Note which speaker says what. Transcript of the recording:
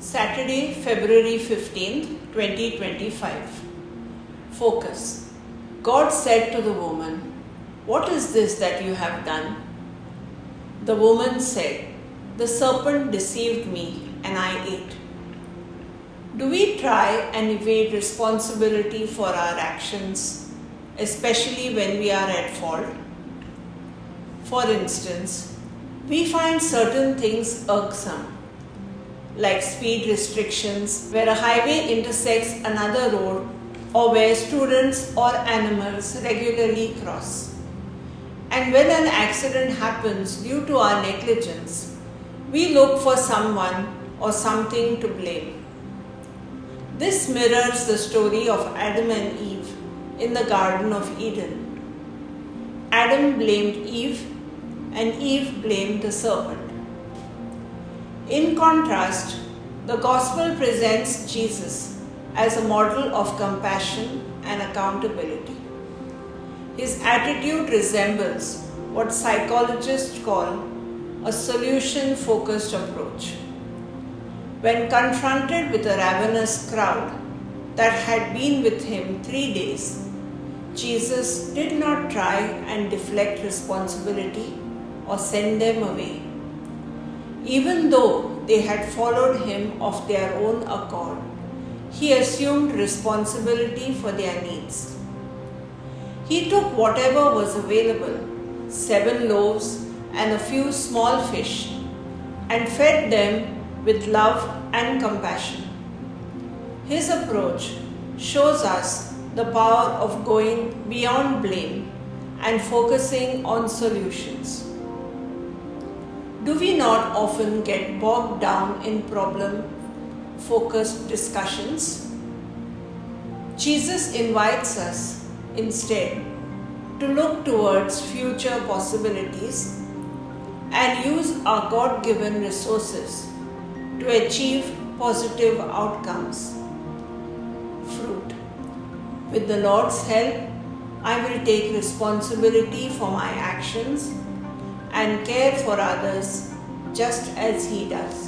Speaker 1: Saturday, February 15th, 2025. Focus. God said to the woman, "What is this that you have done?" The woman said, "The serpent deceived me and I ate." Do we try and evade responsibility for our actions, especially when we are at fault? For instance, we find certain things irksome, like speed restrictions where a highway intersects another road or where students or animals regularly cross. And when an accident happens due to our negligence, we look for someone or something to blame. This mirrors the story of Adam and Eve in the Garden of Eden. Adam blamed Eve and Eve blamed the serpent. In contrast, the Gospel presents Jesus as a model of compassion and accountability. His attitude resembles what psychologists call a solution-focused approach. When confronted with a ravenous crowd that had been with him 3 days, Jesus did not try and deflect responsibility or send them away. Even though they had followed him of their own accord, he assumed responsibility for their needs. He took whatever was available, 7 loaves and a few small fish, and fed them with love and compassion. His approach shows us the power of going beyond blame and focusing on solutions. Do we not often get bogged down in problem-focused discussions? Jesus invites us instead to look towards future possibilities and use our God-given resources to achieve positive outcomes. Fruit. With the Lord's help, I will take responsibility for my actions and care for others just as He does.